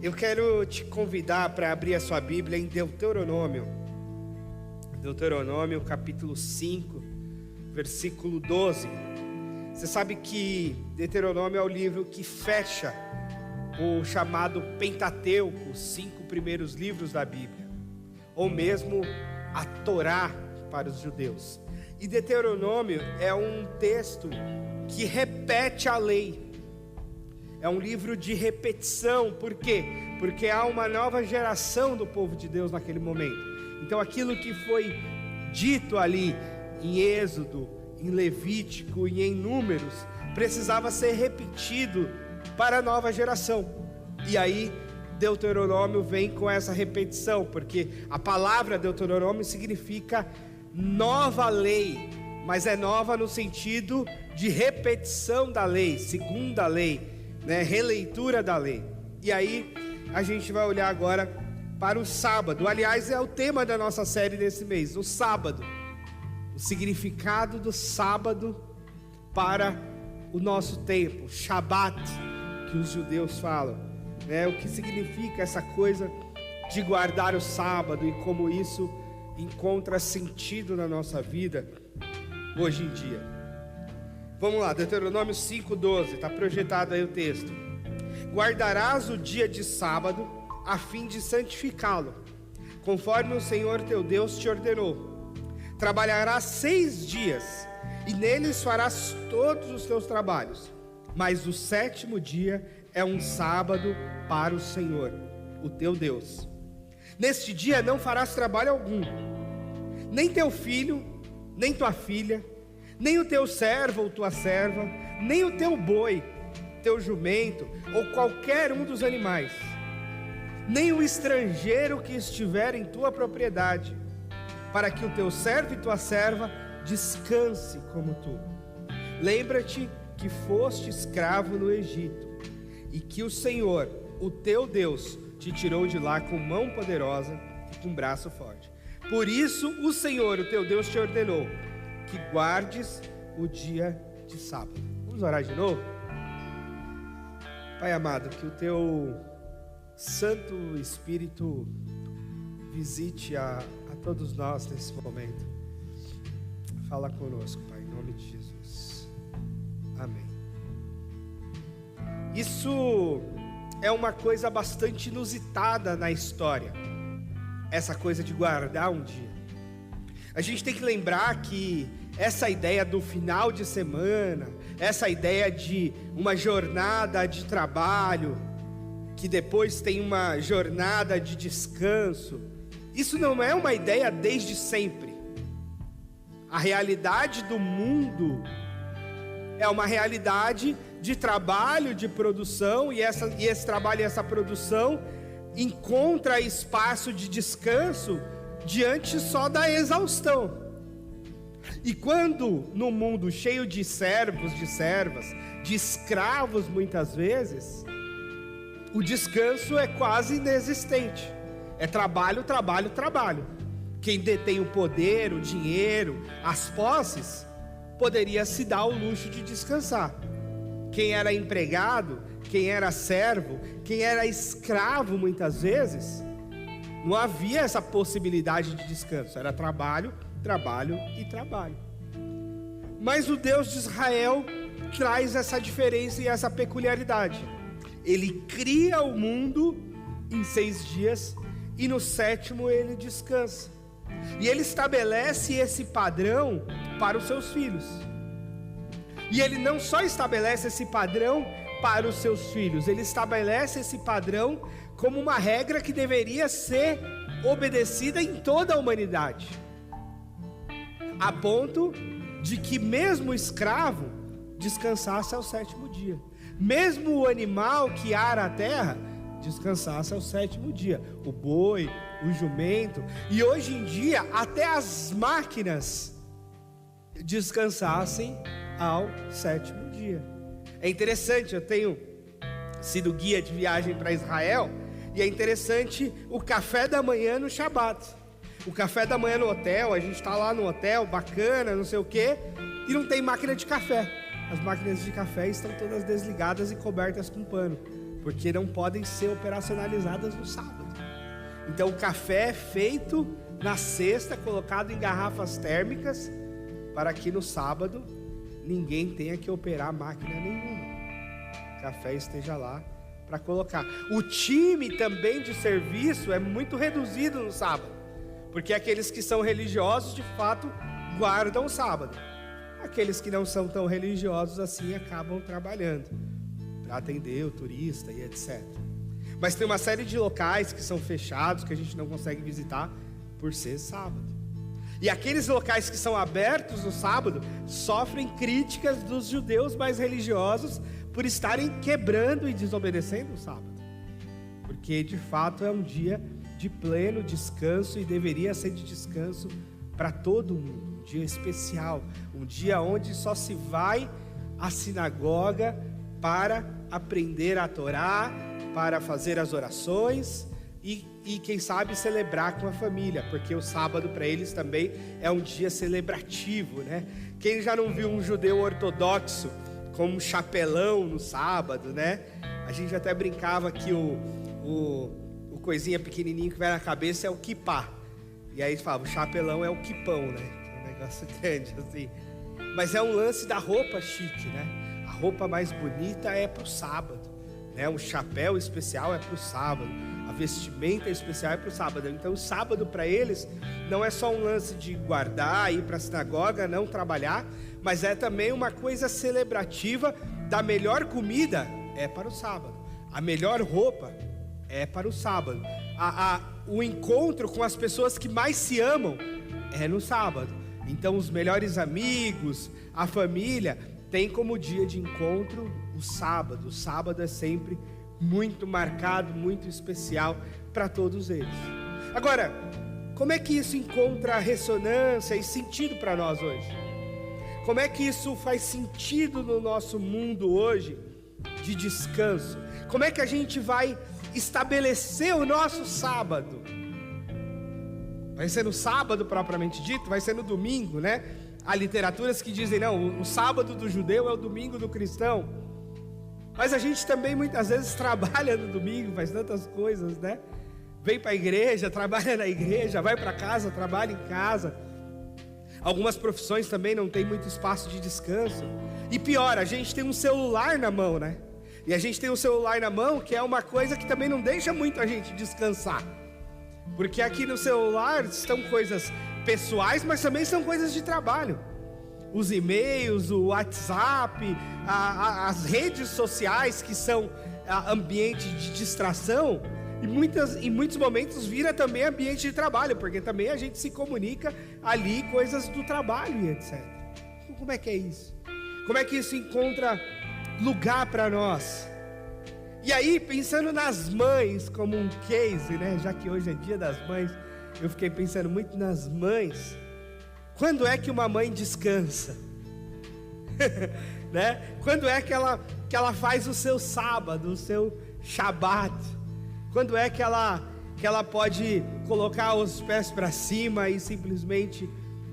Eu quero te convidar para abrir a sua Bíblia em Deuteronômio capítulo 5, versículo 12. Você sabe que Deuteronômio é o livro que fecha o chamado Pentateuco, os 5 primeiros livros da Bíblia, ou mesmo a Torá para os judeus. E Deuteronômio é um texto que repete a lei. É um livro de repetição. Por quê? Porque há uma nova geração do povo de Deus naquele momento. Então aquilo que foi dito ali em Êxodo, em Levítico e em Números precisava ser repetido para a nova geração. E aí Deuteronômio vem com essa repetição, porque a palavra Deuteronômio significa nova lei, mas é nova no sentido de repetição da lei, segunda lei, releitura da lei. E aí a gente vai olhar agora para o sábado. Aliás, é o tema da nossa série desse mês, o sábado, o significado do sábado para o nosso tempo, Shabat, que os judeus falam, o que significa essa coisa de guardar o sábado e como isso encontra sentido na nossa vida hoje em dia. Vamos lá, Deuteronômio 5:12, está projetado aí o texto. Guardarás o dia de sábado a fim de santificá-lo, conforme o Senhor teu Deus te ordenou. Trabalharás 6 dias, e neles farás todos os teus trabalhos, mas o 7º dia é um sábado para o Senhor, o teu Deus. Neste dia não farás trabalho algum, nem teu filho, nem tua filha, nem o teu servo ou tua serva, nem o teu boi, teu jumento, ou qualquer um dos animais, nem o estrangeiro que estiver em tua propriedade, para que o teu servo e tua serva descanse como tu. Lembra-te que foste escravo no Egito, e que o Senhor, o teu Deus, te tirou de lá com mão poderosa e com braço forte. Por isso o Senhor, o teu Deus, te ordenou que guardes o dia de sábado. Vamos orar de novo? Pai amado, que o teu Santo Espírito visite a todos nós nesse momento. Fala conosco, Pai, em nome de Jesus. Amém. Isso é uma coisa bastante inusitada na história, essa coisa de guardar um dia. A gente tem que lembrar que essa ideia do final de semana, essa ideia de uma jornada de trabalho, que depois tem uma jornada de descanso, isso não é uma ideia desde sempre. A realidade do mundo é uma realidade de trabalho, de produção, e esse trabalho e essa produção encontra espaço de descanso diante só da exaustão. E quando no mundo cheio de servos, de servas, de escravos muitas vezes, o descanso é quase inexistente. É trabalho, trabalho, trabalho. Quem detém o poder, o dinheiro, as posses, poderia se dar o luxo de descansar. Quem era empregado, quem era servo, quem era escravo muitas vezes, não havia essa possibilidade de descanso. Era trabalho, trabalho e trabalho. Mas o Deus de Israel traz essa diferença e essa peculiaridade. Ele cria o mundo em 6 dias e no 7º ele descansa. E ele estabelece esse padrão para os seus filhos. E ele não só estabelece esse padrão para os seus filhos, ele estabelece esse padrão como uma regra que deveria ser obedecida em toda a humanidade, a ponto de que mesmo o escravo descansasse ao 7º dia, mesmo o animal que ara a terra descansasse ao 7º dia, o boi, o jumento, e hoje em dia até as máquinas descansassem ao 7º dia. É interessante, eu tenho sido guia de viagem para Israel, e é interessante o café da manhã no Shabat. O café da manhã no hotel, a gente está lá no hotel, bacana, não sei o que, e não tem máquina de café. As máquinas de café estão todas desligadas e cobertas com pano. porque não podem ser operacionalizadas no sábado. Então o café é feito na sexta, colocado em garrafas térmicas, para que no sábado ninguém tenha que operar máquina nenhuma. O café esteja lá para colocar. O time também de serviço é muito reduzido no sábado, porque aqueles que são religiosos de fato guardam o sábado. Aqueles que não são tão religiosos assim acabam trabalhando para atender o turista e etc. Mas tem uma série de locais que são fechados, que a gente não consegue visitar por ser sábado. E aqueles locais que são abertos no sábado sofrem críticas dos judeus mais religiosos por estarem quebrando e desobedecendo o sábado. Porque de fato é um dia de pleno descanso e deveria ser de descanso para todo mundo. Um dia especial, um dia onde só se vai à sinagoga para aprender a Torá, para fazer as orações e quem sabe celebrar com a família, porque o sábado para eles também é um dia celebrativo, né? Quem já não viu um judeu ortodoxo com um chapelão no sábado, né? A gente até brincava que o coisinha pequenininho que vai na cabeça é o kippá, e aí falava, o chapelão é o quipão, né? É um negócio grande assim. Mas é um lance da roupa chique, né? A roupa mais bonita é para o sábado, né? Um chapéu especial é para o sábado, a vestimenta especial é para o sábado. Então o sábado para eles não é só um lance de guardar, ir para a sinagoga, não trabalhar, mas é também uma coisa celebrativa da melhor comida é para o sábado, a melhor roupa é para o sábado, o encontro com as pessoas que mais se amam é no sábado. Então os melhores amigos, a família tem como dia de encontro o sábado. O sábado é sempre muito marcado, muito especial para todos eles. Agora, como é que isso encontra ressonância e sentido para nós hoje? Como é que isso faz sentido no nosso mundo hoje de descanso? Como é que a gente vai estabelecer o nosso sábado? Vai ser no sábado propriamente dito? Vai ser no domingo, né? Há literaturas que dizem, não, o sábado do judeu é o domingo do cristão. Mas a gente também muitas vezes trabalha no domingo, faz tantas coisas, né? Vem para a igreja, trabalha na igreja, vai para casa, trabalha em casa. Algumas profissões também não tem muito espaço de descanso. E pior, a gente tem um celular na mão, né? E a gente tem um celular na mão que é uma coisa que também não deixa muito a gente descansar. Porque aqui no celular estão coisas pessoais, mas também são coisas de trabalho. Os e-mails, o WhatsApp, as redes sociais que são ambiente de distração, e em muitos momentos vira também ambiente de trabalho, porque também a gente se comunica ali coisas do trabalho e etc. Então, como é que é isso? Como é que isso encontra lugar para nós? E aí, pensando nas mães como um case, né? Já que hoje é dia das mães, eu fiquei pensando muito nas mães. Quando é que uma mãe descansa? Né? Quando é que ela faz o seu sábado, o seu Shabat? Quando é que ela pode colocar os pés para cima e simplesmente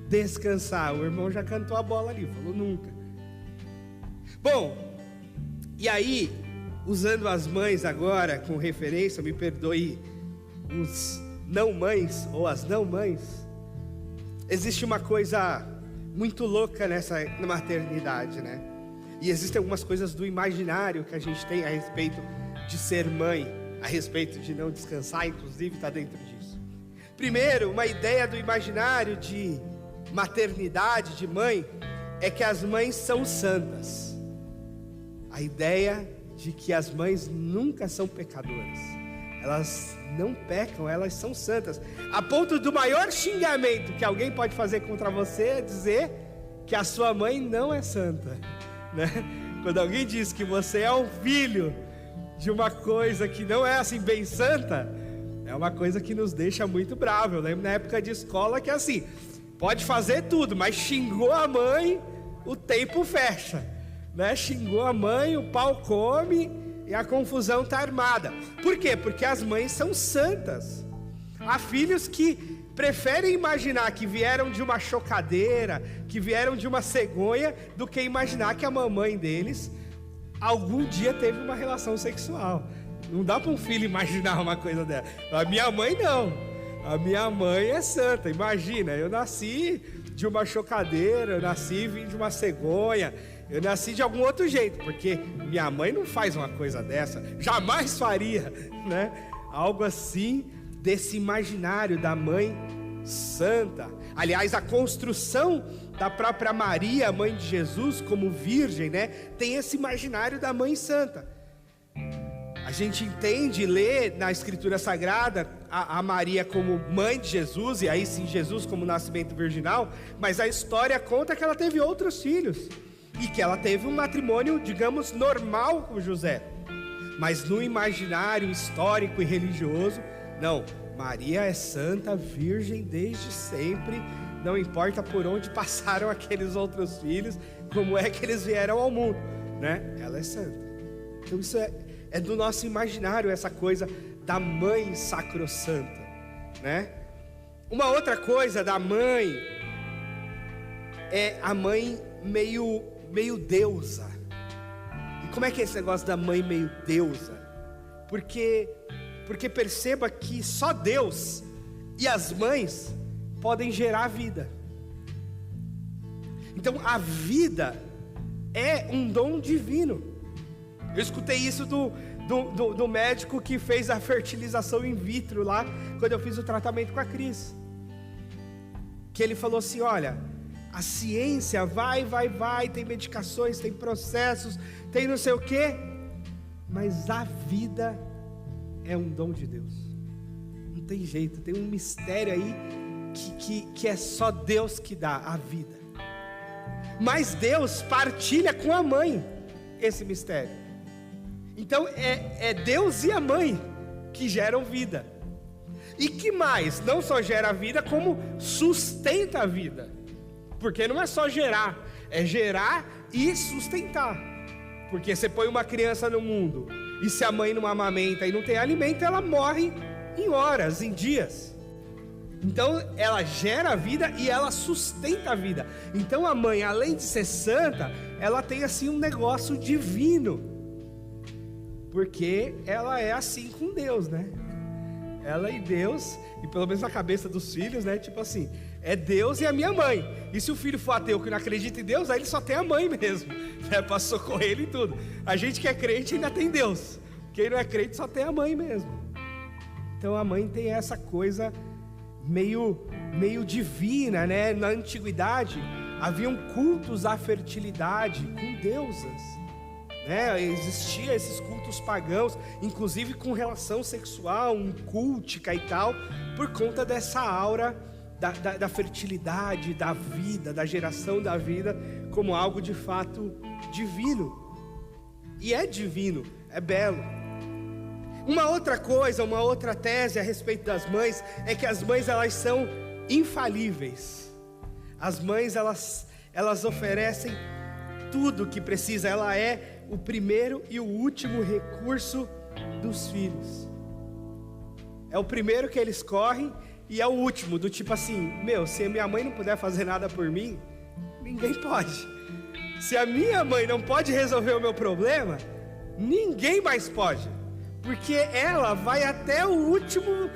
descansar? O irmão já cantou a bola ali, falou nunca. Bom, e aí, usando as mães agora com referência, me perdoe os não mães ou as não mães, existe uma coisa muito louca nessa maternidade, né? E existem algumas coisas do imaginário que a gente tem a respeito de ser mãe, a respeito de não descansar, inclusive está dentro disso. Primeiro, uma ideia do imaginário de maternidade, de mãe, é que as mães são santas. A ideia de que as mães nunca são pecadoras, elas não pecam, elas são santas, a ponto do maior xingamento que alguém pode fazer contra você é dizer que a sua mãe não é santa, né? Quando alguém diz que você é um filho de uma coisa que não é assim bem santa, é uma coisa que nos deixa muito bravo. Eu lembro na época de escola que assim, pode fazer tudo, mas xingou a mãe, o tempo fecha, né? Xingou a mãe, o pau come e a confusão está armada. Por quê? Porque as mães são santas. Há filhos que preferem imaginar que vieram de uma chocadeira, que vieram de uma cegonha, do que imaginar que a mamãe deles algum dia teve uma relação sexual. Não dá para um filho imaginar uma coisa dessa. A minha mãe não. A minha mãe é santa. Imagina, eu nasci de uma chocadeira, eu nasci de uma cegonha, eu nasci de algum outro jeito, porque minha mãe não faz uma coisa dessa, jamais faria, né? Algo assim, desse imaginário da mãe santa. Aliás, a construção da própria Maria, mãe de Jesus, como virgem, né? Tem esse imaginário da mãe santa. A gente entende e lê na Escritura Sagrada a Maria como mãe de Jesus, e aí sim Jesus como nascimento virginal, mas a história conta que ela teve outros filhos, e que ela teve um matrimônio, digamos, normal com José. Mas no imaginário histórico e religioso, não, Maria é santa, virgem desde sempre, não importa por onde passaram aqueles outros filhos, como é que eles vieram ao mundo, né? Ela é santa. Então isso é do nosso imaginário, essa coisa da mãe sacrossanta, né? Uma outra coisa da mãe é a mãe meio deusa. E como é que é esse negócio da mãe meio deusa? Porque perceba que só Deus e as mães podem gerar vida. Então a vida é um dom divino. Eu escutei isso do médico que fez a fertilização in vitro lá, quando eu fiz o tratamento com a Cris. Que ele falou assim, olha, a ciência vai, tem medicações, tem processos, tem não sei o quê, mas a vida é um dom de Deus. Não tem jeito, tem um mistério aí que é só Deus que dá a vida. Mas Deus partilha com a mãe esse mistério. Então é Deus e a mãe que geram vida. E que mais? Não só gera vida, como sustenta a vida. Porque não é só gerar, é gerar e sustentar. Porque você põe uma criança no mundo, e se a mãe não amamenta e não tem alimento, ela morre em horas, em dias. Então ela gera a vida e ela sustenta a vida. Então a mãe, além de ser santa, ela tem assim um negócio divino. Porque ela é assim com Deus, né? Ela e Deus, e pelo menos na cabeça dos filhos, né? Tipo assim, é Deus e a minha mãe. E se o filho for ateu que não acredita em Deus, aí ele só tem a mãe mesmo, né? Para socorrer ele e tudo. A gente que é crente ainda tem Deus. Quem não é crente só tem a mãe mesmo. Então a mãe tem essa coisa meio divina, né? Na antiguidade haviam cultos à fertilidade com deusas. Existia esses cultos pagãos, inclusive com relação sexual, cultica e tal, por conta dessa aura da fertilidade, da vida, da geração da vida, como algo de fato divino. E é divino, é belo. Uma outra coisa, uma outra tese a respeito das mães, é que as mães elas são infalíveis. As mães elas oferecem tudo o que precisa, ela é o primeiro e o último recurso dos filhos. É o primeiro que eles correm e é o último, do tipo assim, se a minha mãe não puder fazer nada por mim, ninguém pode. Se a minha mãe não pode resolver o meu problema, ninguém mais pode, porque ela vai até o último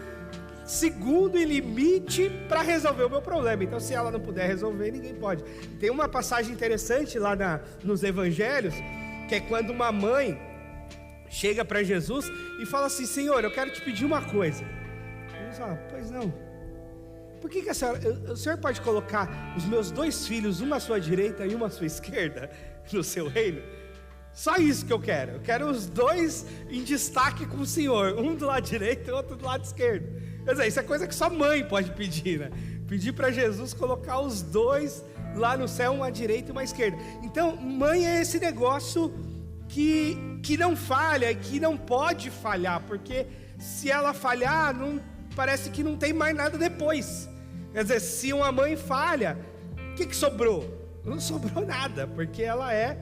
segundo e limite para resolver o meu problema. Então se ela não puder resolver, ninguém pode. Tem uma passagem interessante lá nos evangelhos, que é quando uma mãe chega para Jesus e fala assim, Senhor, eu quero te pedir uma coisa. Jesus fala, pois não. Por que o senhor pode colocar os meus 2 filhos, uma à sua direita e uma à sua esquerda, no seu reino? Só isso que eu quero os 2 em destaque com o Senhor, um do lado direito e outro do lado esquerdo. Quer dizer, isso é coisa que só mãe pode pedir, né? Pedir para Jesus colocar os 2 lá no céu, uma à direita e uma à esquerda. Então, mãe é esse negócio que não falha, que não pode falhar, porque se ela falhar, parece que não tem mais nada depois. Quer dizer, se uma mãe falha, o que sobrou? Não sobrou nada, porque ela é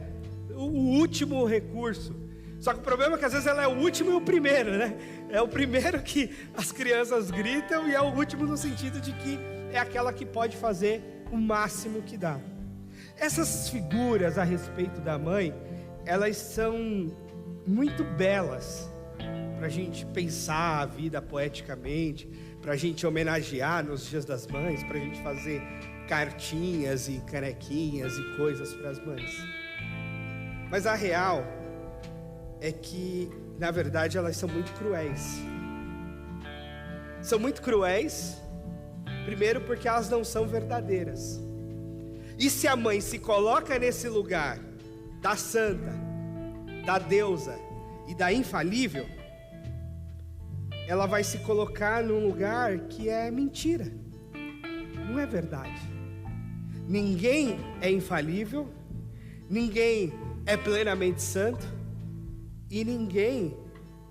o último recurso. Só que o problema é que às vezes ela é o último e o primeiro, né? É o primeiro que as crianças gritam e é o último no sentido de que é aquela que pode fazer o máximo que dá. Essas figuras a respeito da mãe, elas são muito belas, para a gente pensar a vida poeticamente, para a gente homenagear nos dias das mães, para a gente fazer cartinhas e canequinhas e coisas para as mães. Mas a real é que, na verdade, elas são muito cruéis. São muito cruéis, primeiro porque elas não são verdadeiras. E se a mãe se coloca nesse lugar da santa, da deusa e da infalível, ela vai se colocar num lugar que é mentira, não é verdade. Ninguém é infalível, ninguém é plenamente santo e ninguém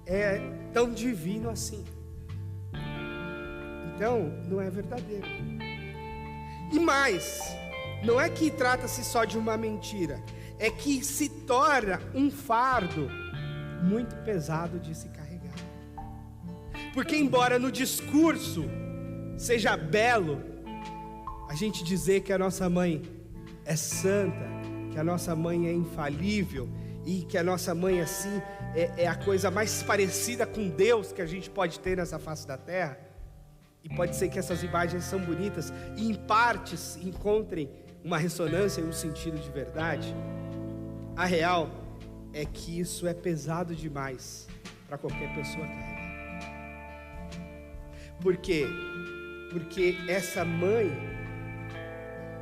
é tão divino assim. Então, não é verdadeiro. E mais, não é que trata-se só de uma mentira, é que se torna um fardo muito pesado de se carregar. Porque embora no discurso seja belo a gente dizer que a nossa mãe é santa, que a nossa mãe é infalível e que a nossa mãe assim é a coisa mais parecida com Deus que a gente pode ter nessa face da terra, e pode ser que essas imagens são bonitas e em partes encontrem uma ressonância e um sentido de verdade, a real é que isso é pesado demais para qualquer pessoa carregar. Por quê? Porque essa mãe,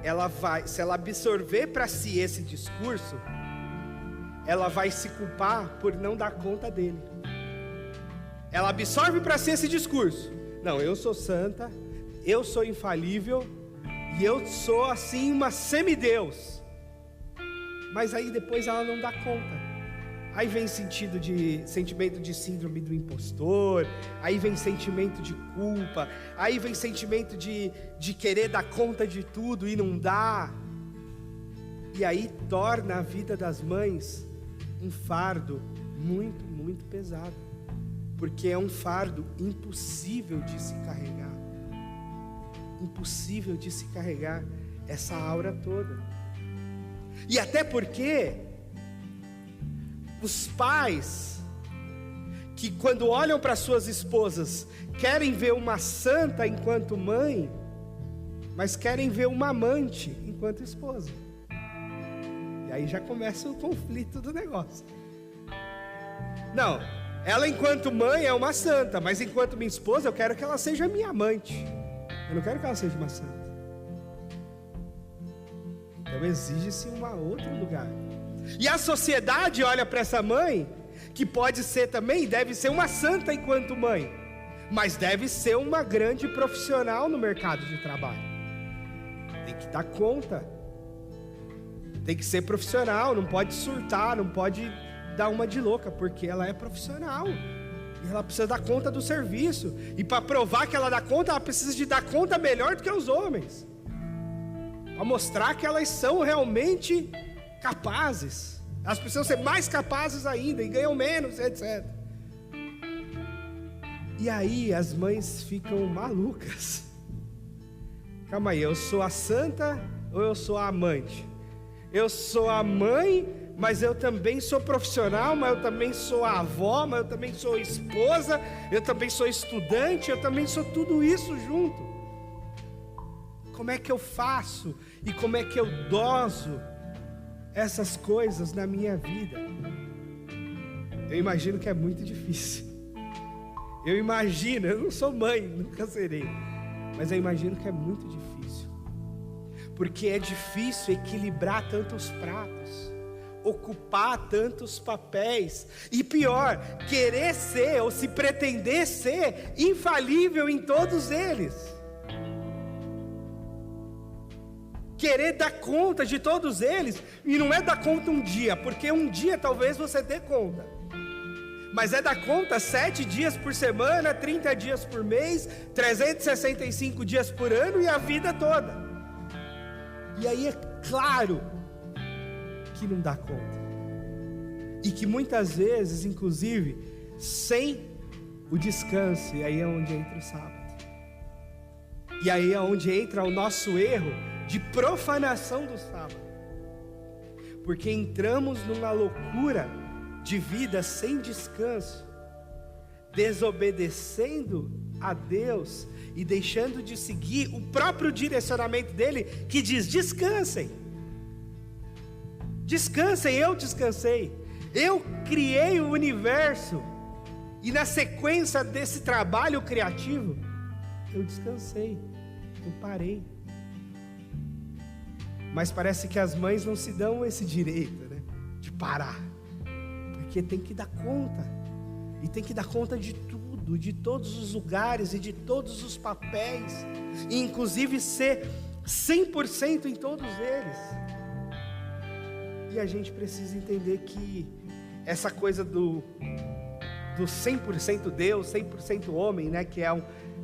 ela vai, se ela absorver para si esse discurso, ela vai se culpar por não dar conta dele. Ela absorve para si esse discurso. Não, eu sou santa, eu sou infalível e eu sou assim uma semideus. Mas aí depois ela não dá conta. Aí vem sentimento de síndrome do impostor, aí vem sentimento de culpa, aí vem sentimento de querer dar conta de tudo e não dá. E aí torna a vida das mães um fardo muito, muito pesado. Porque é um fardo impossível de se carregar. Impossível de se carregar essa aura toda. E até porque os pais que quando olham para suas esposas querem ver uma santa enquanto mãe, mas querem ver uma amante enquanto esposa. E aí já começa o conflito do negócio. Não, ela enquanto mãe é uma santa, mas enquanto minha esposa eu quero que ela seja minha amante. Eu não quero que ela seja uma santa. Então exige-se um outro lugar. E a sociedade olha para essa mãe, que pode ser também, deve ser uma santa enquanto mãe, mas deve ser uma grande profissional no mercado de trabalho. Tem que dar conta. Tem que ser profissional, não pode surtar, não pode dar uma de louca, porque ela é profissional. E ela precisa dar conta do serviço. E para provar que ela dá conta, ela precisa de dar conta melhor do que os homens. Para mostrar que elas são realmente capazes. Elas precisam ser mais capazes ainda e ganham menos, etc. E aí as mães ficam malucas. Calma aí, eu sou a santa ou eu sou a amante? Eu sou a mãe, mas eu também sou profissional, mas eu também sou a avó, mas eu também sou esposa, eu também sou estudante, eu também sou tudo isso junto. Como é que eu faço e como é que eu doso essas coisas na minha vida? Eu imagino que é muito difícil. Eu não sou mãe, nunca serei, mas eu imagino que é muito difícil, porque é difícil equilibrar tantos pratos, ocupar tantos papéis, e pior, querer ser ou se pretender ser infalível em todos eles. Querer dar conta de todos eles, e não é dar conta um dia, porque um dia talvez você dê conta, mas é dar conta 7 dias por semana, 30 dias por mês, 365 dias por ano e a vida toda. E aí é claro que não dá conta, e que muitas vezes, inclusive, sem o descanso, e aí é onde entra o sábado, e aí é onde entra o nosso erro de profanação do sábado, porque entramos numa loucura de vida sem descanso, desobedecendo a Deus e deixando de seguir o próprio direcionamento dele, que diz: descansem. Descansem, eu descansei. Eu criei o universo. E na sequência desse trabalho criativo, eu descansei, eu parei. Mas parece que as mães não se dão esse direito, né, de parar. Porque tem que dar conta. E tem que dar conta de tudo, de todos os lugares e de todos os papéis. E inclusive ser 100% em todos eles. E a gente precisa entender que essa coisa do 100% Deus, 100% homem, né, que é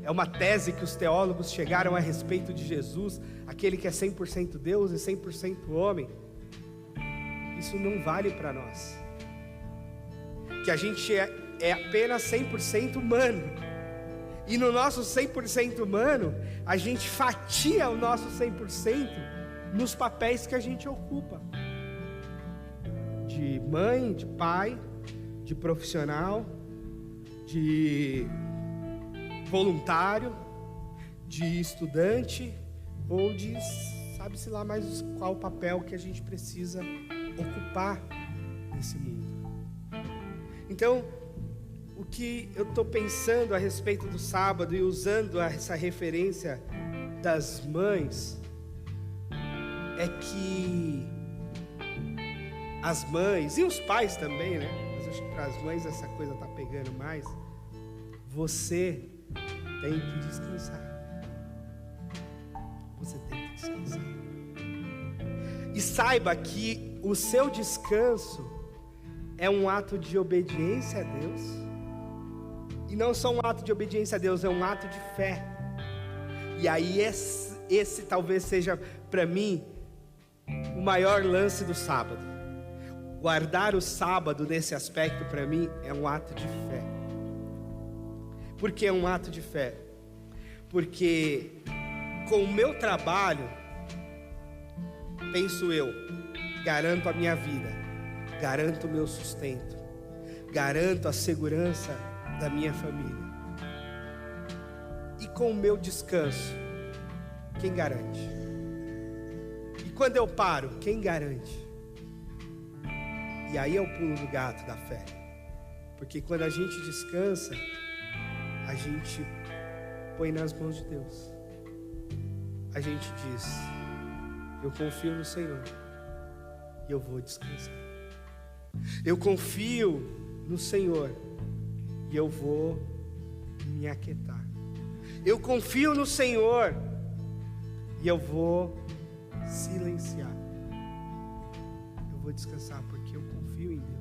uma tese que os teólogos chegaram a respeito de Jesus, aquele que é 100% Deus e 100% homem, isso não vale para nós. Que a gente é apenas 100% humano, e no nosso 100% humano, a gente fatia o nosso 100% nos papéis que a gente ocupa, de mãe, de pai, de profissional, de voluntário, de estudante, ou de sabe-se lá mais qual papel que a gente precisa ocupar nesse mundo. Então, o que eu estou pensando a respeito do sábado e usando essa referência das mães, é que as mães, e os pais também, né? Mas acho que para as mães essa coisa está pegando mais. Você tem que descansar. Você tem que descansar. E saiba que o seu descanso é um ato de obediência a Deus. E não só um ato de obediência a Deus, é um ato de fé. E aí esse talvez seja para mim o maior lance do sábado. Guardar o sábado nesse aspecto para mim é um ato de fé. Por que é um ato de fé? Porque com o meu trabalho, penso eu, garanto a minha vida, garanto o meu sustento, garanto a segurança da minha família. E com o meu descanso, quem garante? E quando eu paro, quem garante? E aí é o pulo do gato da fé. Porque quando a gente descansa, a gente põe nas mãos de Deus. A gente diz: eu confio no Senhor e eu vou descansar. Eu confio no Senhor e eu vou me aquietar. Eu confio no Senhor e eu vou silenciar. Eu vou descansar porque eu confio em Deus.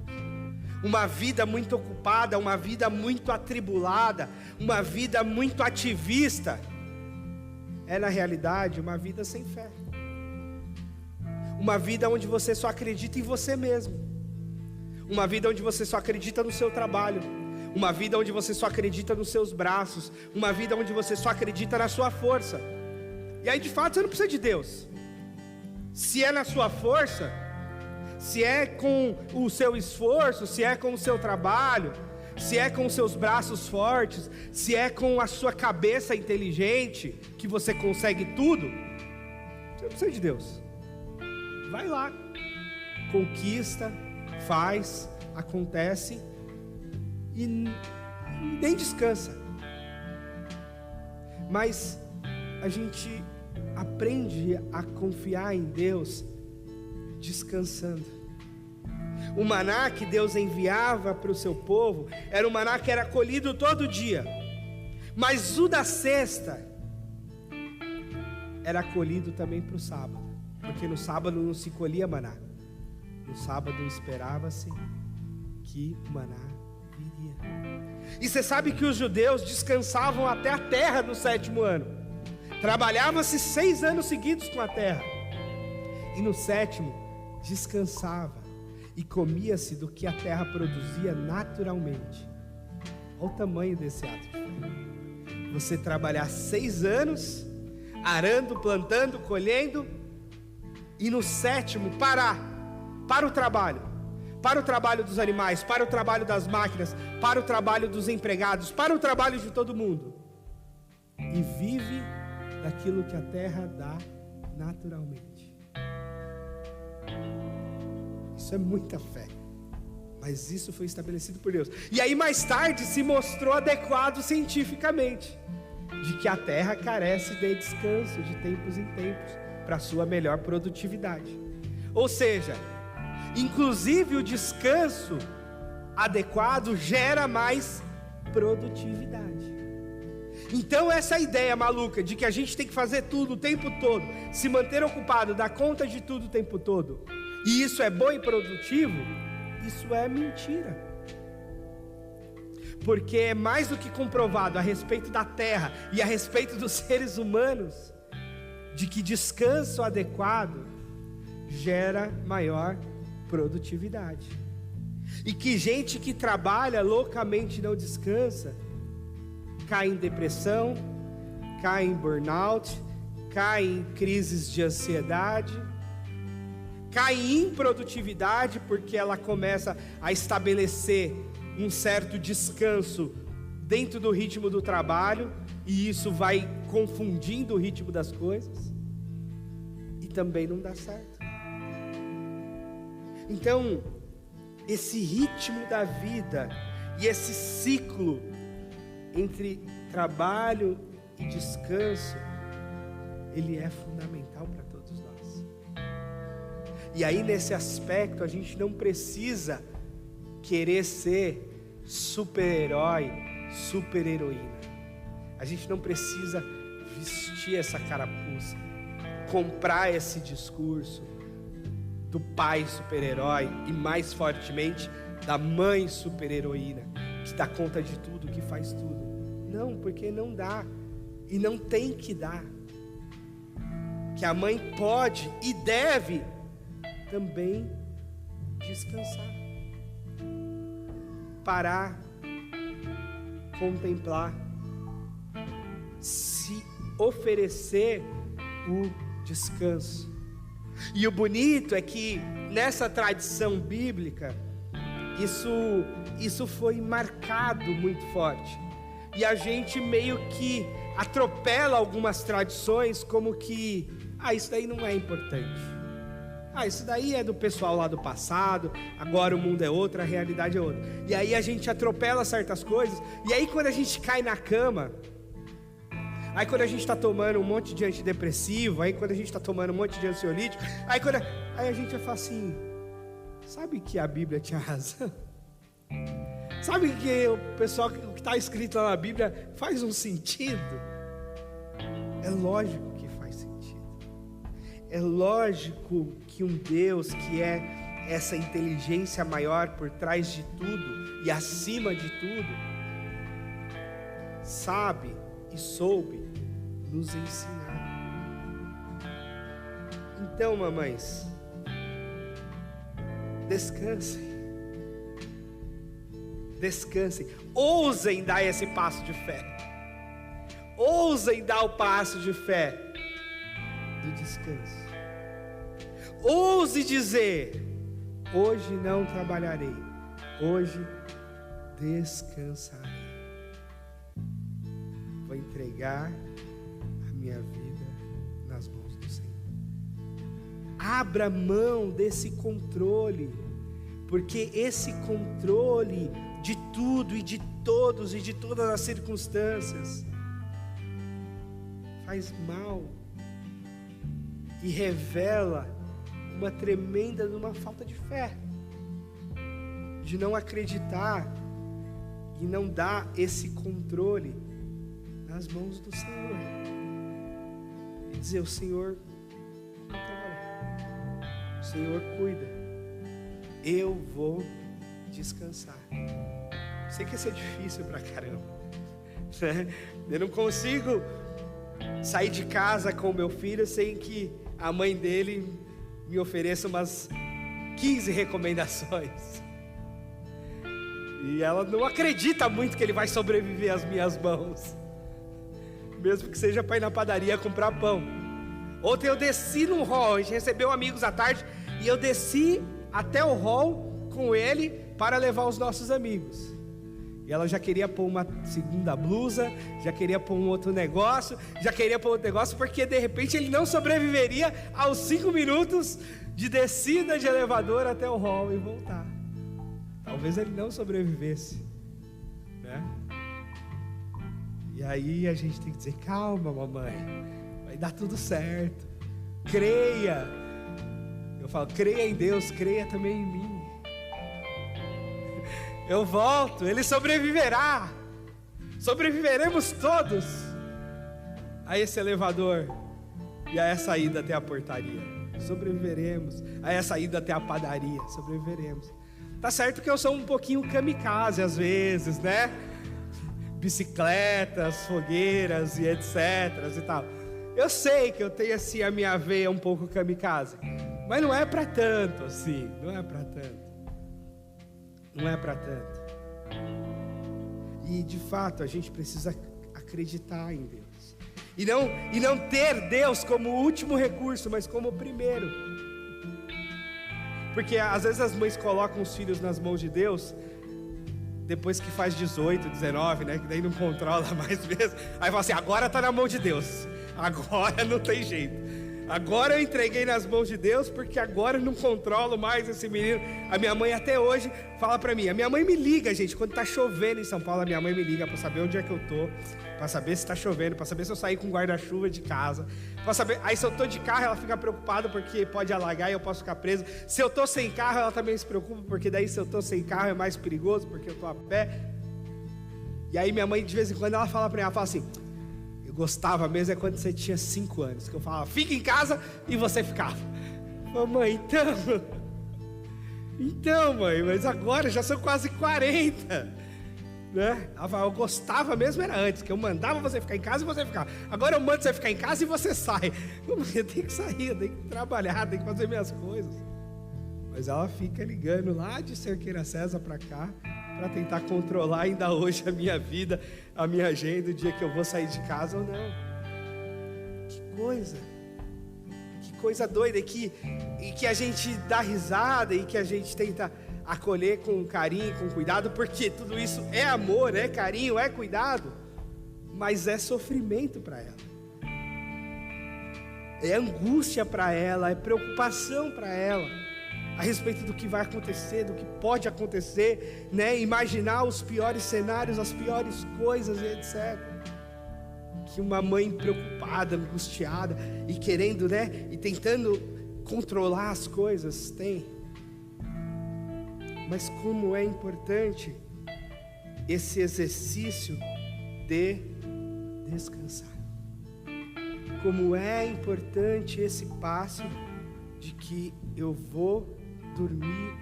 Uma vida muito ocupada, uma vida muito atribulada, uma vida muito ativista, é na realidade uma vida sem fé. Uma vida onde você só acredita em você mesmo. Uma vida onde você só acredita no seu trabalho. Uma vida onde você só acredita nos seus braços. Uma vida onde você só acredita na sua força. E aí de fato você não precisa de Deus. Se é na sua força, se é com o seu esforço, se é com o seu trabalho, se é com os seus braços fortes, se é com a sua cabeça inteligente, que você consegue tudo, você não precisa de Deus. Vai lá, conquista, faz, acontece e nem descansa. Mas a gente aprende a confiar em Deus descansando. O maná que Deus enviava para o seu povo era um maná que era colhido todo dia, mas o da sexta era colhido também para o sábado, porque no sábado não se colhia maná, no sábado esperava-se que o maná viria. E você sabe que os judeus descansavam até a terra no 7º ano. Trabalhava-se 6 anos seguidos com a terra, e no 7º descansava e comia-se do que a terra produzia naturalmente. Olha o tamanho desse ato de fé. Você trabalhar 6 anos arando, plantando, colhendo, e no 7º parar para o trabalho, para o trabalho dos animais, para o trabalho das máquinas, para o trabalho dos empregados, para o trabalho de todo mundo. E vive daquilo que a terra dá naturalmente. Isso é muita fé. Mas isso foi estabelecido por Deus. E aí mais tarde se mostrou adequado cientificamente, de que a terra carece de descanso de tempos em tempos, para sua melhor produtividade. Ou seja, inclusive o descanso adequado gera mais produtividade. Então essa ideia maluca de que a gente tem que fazer tudo o tempo todo, se manter ocupado, dar conta de tudo o tempo todo, e isso é bom e produtivo, isso é mentira. Porque é mais do que comprovado a respeito da terra e a respeito dos seres humanos, de que descanso adequado gera maior produtividade. E que gente que trabalha loucamente e não descansa, cai em depressão, cai em burnout, cai em crises de ansiedade, cai em improdutividade, porque ela começa a estabelecer um certo descanso dentro do ritmo do trabalho, e isso vai confundindo o ritmo das coisas, e também não dá certo. Então, esse ritmo da vida e esse ciclo entre trabalho e descanso, ele é fundamental para todos nós. E aí nesse aspecto a gente não precisa querer ser super-herói, super-heroína. A gente não precisa vestir essa carapuça, comprar esse discurso do pai super-herói e mais fortemente da mãe super-heroína, que dá conta de tudo, que faz tudo. Não, porque não dá e não tem que dar. Que a mãe pode e deve também descansar, parar, contemplar, se oferecer o descanso. E o bonito é que nessa tradição bíblica isso foi marcado muito forte, e a gente meio que atropela algumas tradições como que isso daí não é importante, isso daí é do pessoal lá do passado, agora o mundo é outro, a realidade é outra. E aí a gente atropela certas coisas, e aí quando a gente cai na cama, aí quando a gente está tomando um monte de antidepressivo, aí quando a gente está tomando um monte de ansiolítico, aí a gente vai falar assim: sabe que a Bíblia tinha razão? Sabe que o pessoal, o que está escrito lá na Bíblia faz um sentido? É lógico que faz sentido. É lógico que um Deus que é essa inteligência maior por trás de tudo e acima de tudo, sabe e soube nos ensinar. Então, mamães, descansem, ousem dar esse passo de fé, ousem dar o passo de fé do descanso, ouse dizer: hoje não trabalharei, hoje descansarei, vou entregar a minha vida nas mãos do Senhor. Abra mão desse controle, porque esse controle de tudo e de todos e de todas as circunstâncias faz mal e revela uma tremenda falta de fé, de não acreditar e não dar esse controle nas mãos do Senhor, e dizer: o Senhor controla, o Senhor cuida, eu vou descansar. Sei que isso é difícil pra caramba, né? Eu não consigo sair de casa com o meu filho sem que a mãe dele me ofereça umas 15 recomendações, e ela não acredita muito que ele vai sobreviver às minhas mãos, mesmo que seja para ir na padaria comprar pão. Ontem eu desci num hall, a gente recebeu amigos à tarde, e eu desci até o hall com com ele para levar os nossos amigos. E ela já queria pôr uma segunda blusa, já queria pôr um outro negócio, porque de repente ele não sobreviveria aos 5 minutos de descida de elevador até o hall e voltar. Talvez ele não sobrevivesse, né? E aí a gente tem que dizer: calma, mamãe, vai dar tudo certo, creia. Eu falo: creia em Deus, creia também em mim. Eu volto, ele sobreviverá. Sobreviveremos todos a esse elevador e a essa ida até a portaria. Sobreviveremos a essa ida até a padaria. Sobreviveremos. Tá certo que eu sou um pouquinho kamikaze às vezes, né? Bicicletas, fogueiras e etc e tal. Eu sei que eu tenho assim a minha veia um pouco kamikaze, mas não é para tanto assim, não é para tanto. Não é para tanto. E de fato a gente precisa acreditar em Deus. E não ter Deus como último recurso, mas como primeiro. Porque às vezes as mães colocam os filhos nas mãos de Deus depois que faz 18, 19, né? Que daí não controla mais mesmo. Aí fala assim: agora está na mão de Deus. Agora não tem jeito. Agora eu entreguei nas mãos de Deus, porque agora eu não controlo mais esse menino. A minha mãe até hoje fala pra mim. A minha mãe me liga, gente, quando tá chovendo em São Paulo. A minha mãe me liga pra saber onde é que eu tô, pra saber se tá chovendo, pra saber se eu saí com guarda-chuva de casa, pra saber. Aí se eu tô de carro, ela fica preocupada porque pode alagar e eu posso ficar preso. Se eu tô sem carro, ela também se preocupa, porque daí se eu tô sem carro é mais perigoso, porque eu tô a pé. E aí minha mãe de vez em quando ela fala pra mim, ela fala assim: eu gostava mesmo é quando você tinha 5 anos, que eu falava: fica em casa, e você ficava. Mamãe, então mãe, mas agora já são quase 40, né? Ela fala: eu gostava mesmo era antes, que eu mandava você ficar em casa e você ficava. Agora eu mando você ficar em casa e você sai. Mamãe, eu tenho que sair, eu tenho que trabalhar, tenho que fazer minhas coisas. Mas ela fica ligando lá de Cerqueira César para cá, para tentar controlar ainda hoje a minha vida, a minha agenda, o dia que eu vou sair de casa ou não. Que coisa doida, e que a gente dá risada e que a gente tenta acolher com carinho, com cuidado, porque tudo isso é amor, é carinho, é cuidado, mas é sofrimento para ela, é angústia para ela, é preocupação para ela a respeito do que vai acontecer, do que pode acontecer, né? Imaginar os piores cenários, as piores coisas e etc. Que uma mãe preocupada, angustiada e querendo, né? E tentando controlar as coisas tem. Mas como é importante esse exercício de descansar. Como é importante esse passo de que eu vou dormir,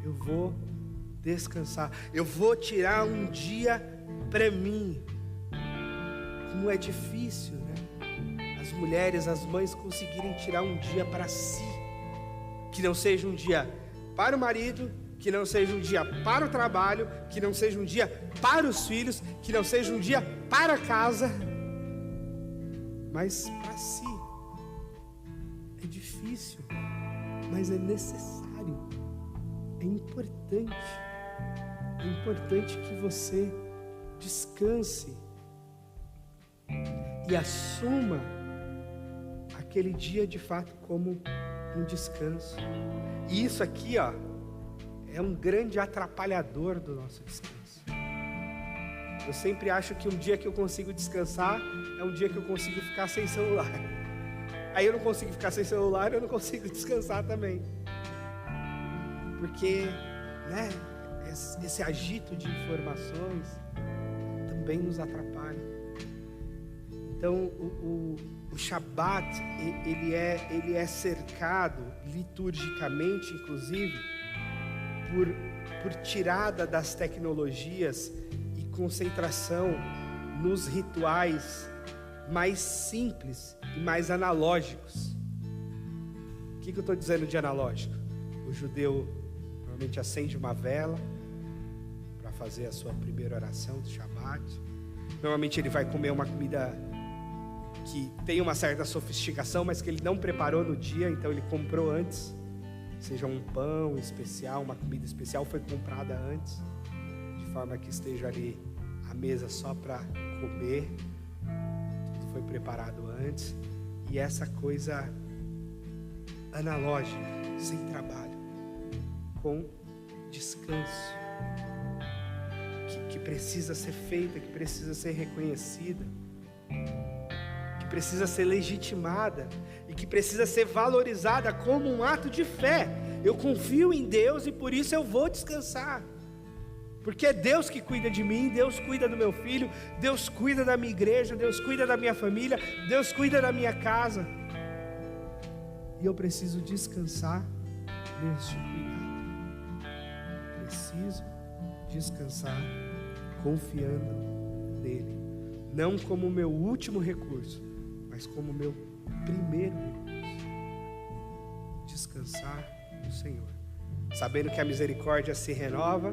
eu vou descansar, eu vou tirar um dia para mim. Como é difícil, né? As mulheres, as mães conseguirem tirar um dia para si, que não seja um dia para o marido, que não seja um dia para o trabalho, que não seja um dia para os filhos, que não seja um dia para casa, mas para si. É difícil, mas é necessário, é importante que você descanse e assuma aquele dia de fato como um descanso. E isso aqui, ó, é um grande atrapalhador do nosso descanso. Eu sempre acho que um dia que eu consigo descansar é um dia que eu consigo ficar sem celular. Aí eu não consigo ficar sem celular, eu não consigo descansar também. Porque, né, esse agito de informações também nos atrapalha. Então, o Shabat, ele é cercado, liturgicamente, inclusive, por tirada das tecnologias e concentração nos rituais mais simples e mais analógicos. O que eu estou dizendo de analógico? O judeu normalmente acende uma vela para fazer a sua primeira oração do Shabat. Normalmente ele vai comer uma comida que tem uma certa sofisticação, mas que ele não preparou no dia, então ele comprou antes, seja um pão especial, uma comida especial, foi comprada antes, de forma que esteja ali à mesa só para comer. Tudo foi preparado antes. E essa coisa analógica, sem trabalho, com descanso, que precisa ser feita, que precisa ser reconhecida, que precisa ser legitimada e que precisa ser valorizada como um ato de fé. Eu confio em Deus e por isso eu vou descansar, porque é Deus que cuida de mim, Deus cuida do meu filho, Deus cuida da minha igreja, Deus cuida da minha família, Deus cuida da minha casa, e eu preciso descansar neste cuidado. Preciso descansar confiando nele, não como meu último recurso, mas como meu primeiro recurso. Descansar no Senhor, sabendo que a misericórdia se renova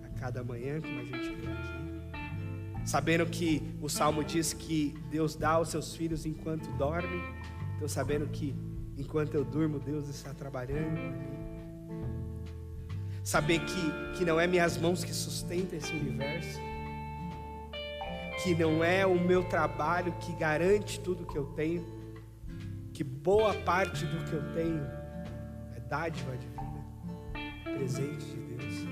a cada manhã, como a gente viu aqui, sabendo que o Salmo diz que Deus dá aos seus filhos enquanto dormem. Então, sabendo que enquanto eu durmo, Deus está trabalhando por mim. Saber que não é minhas mãos que sustentam esse universo, que não é o meu trabalho que garante tudo que eu tenho, que boa parte do que eu tenho é dádiva divina, presente de Deus,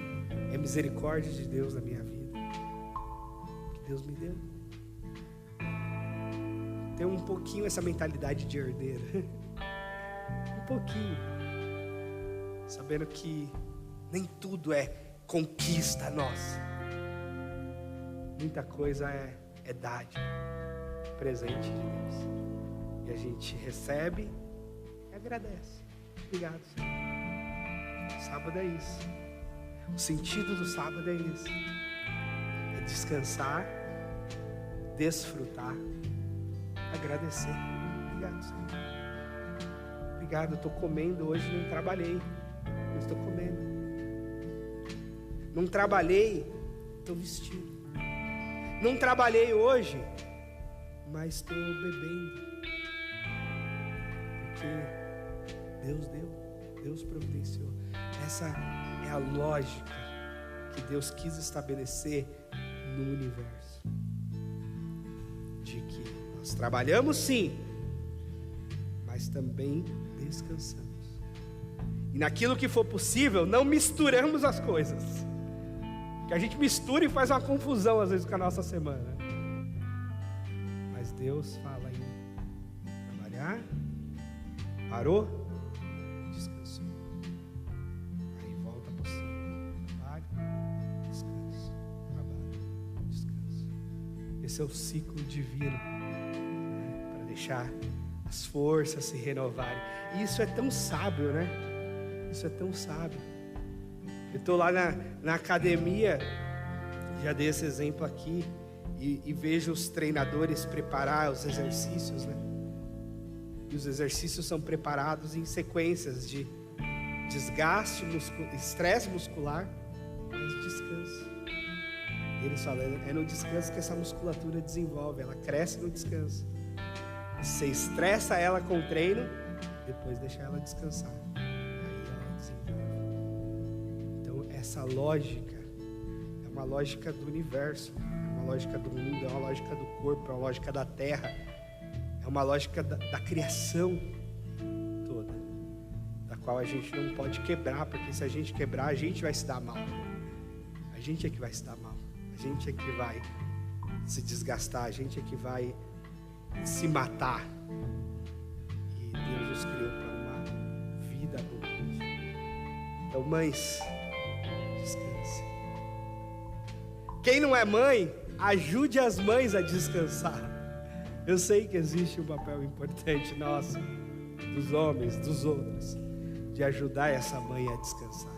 é misericórdia de Deus na minha vida, que Deus me deu. Tem um pouquinho essa mentalidade de herdeiro, um pouquinho, sabendo que nem tudo é conquista nossa, muita coisa é dádiva, presente de Deus, e a gente recebe e agradece. Obrigado, Senhor. Sábado é isso, o sentido do sábado é isso, é descansar, desfrutar, agradecer. Obrigado, Senhor. Obrigado, eu estou comendo hoje, não trabalhei, eu estou comendo. Não trabalhei, estou vestindo. Não trabalhei hoje, mas estou bebendo. Porque Deus deu, Deus providenciou. Essa é a lógica que Deus quis estabelecer no universo. De que nós trabalhamos sim, mas também descansamos. E naquilo que for possível, não misturamos as coisas. Que a gente mistura e faz uma confusão às vezes com a nossa semana. Mas Deus fala em trabalhar, parou, descansou. Aí volta para o seu trabalho, descanso, trabalho, descanso. Esse é o ciclo divino, né? Para deixar as forças se renovarem. E isso é tão sábio, né? Isso é tão sábio. Eu estou lá na academia, já dei esse exemplo aqui, e vejo os treinadores preparar os exercícios, né? E os exercícios são preparados em sequências de desgaste, estresse muscular, mas descanso. E eles falam, é no descanso que essa musculatura desenvolve, ela cresce no descanso. Você estressa ela com o treino, depois deixa ela descansar. Essa lógica é uma lógica do universo, é uma lógica do mundo, é uma lógica do corpo, é uma lógica da terra, é uma lógica da criação toda, da qual a gente não pode quebrar, porque se a gente quebrar, a gente vai se dar mal. A gente é que vai se dar mal, a gente é que vai se desgastar, a gente é que vai se matar. E Deus nos criou para uma vida abundante. Então, mães, descanse. Quem não é mãe, ajude as mães a descansar. Eu sei que existe um papel importante nosso, dos homens, dos outros, de ajudar essa mãe a descansar,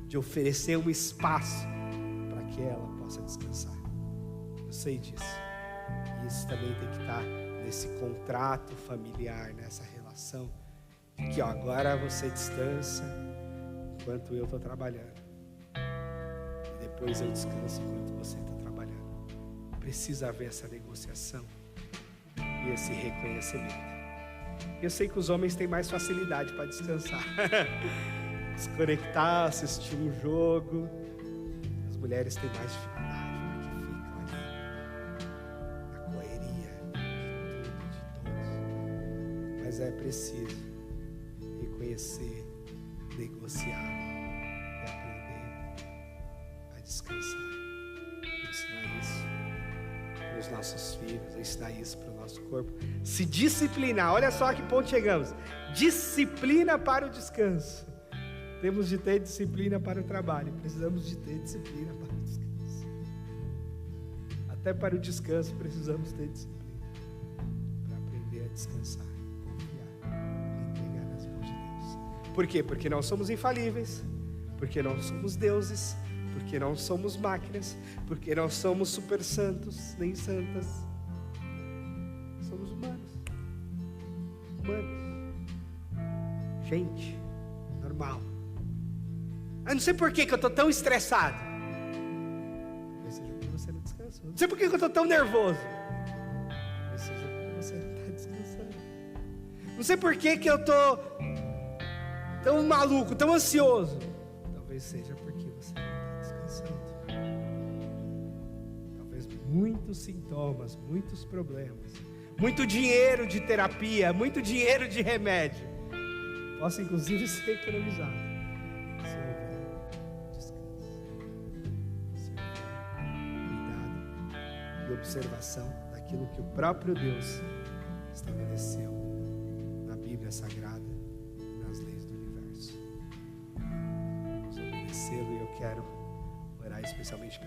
de oferecer um espaço para que ela possa descansar. Eu sei disso. E isso também tem que estar nesse contrato familiar, nessa relação, de que agora você descansa enquanto eu estou trabalhando. Depois eu descanso enquanto você está trabalhando. Precisa haver essa negociação e esse reconhecimento. Eu sei que os homens têm mais facilidade para descansar. Desconectar, assistir um jogo. As mulheres têm mais dificuldade, porque ficam ali na correria de tudo, de todos. Mas é preciso reconhecer, negociar e aprender a descansar. Ensinar isso para os nossos filhos, ensinar isso para o nosso corpo. Se disciplinar, olha só a que ponto chegamos. Disciplina para o descanso. Temos de ter disciplina para o trabalho, precisamos de ter disciplina para o descanso. Até para o descanso precisamos ter disciplina para aprender a descansar, confiar e entregar nas mãos de Deus. Por quê? Porque não somos infalíveis, porque não somos deuses, porque não somos máquinas, porque não somos super santos nem santas. Somos humanos. Gente normal. Eu não sei por que eu estou tão estressado. Talvez seja porque você não descansou. Não sei por que eu estou tão nervoso. Talvez seja porque você não está descansando. Não sei por que eu estou tão maluco, tão ansioso. Talvez seja porque você não está descansando. Talvez muitos sintomas, muitos problemas, muito dinheiro de terapia, muito dinheiro de remédio possa inclusive ser economizado. Observação daquilo que o próprio Deus estabeleceu na Bíblia Sagrada e nas leis do universo. Vamos obedecê-lo e eu quero orar especialmente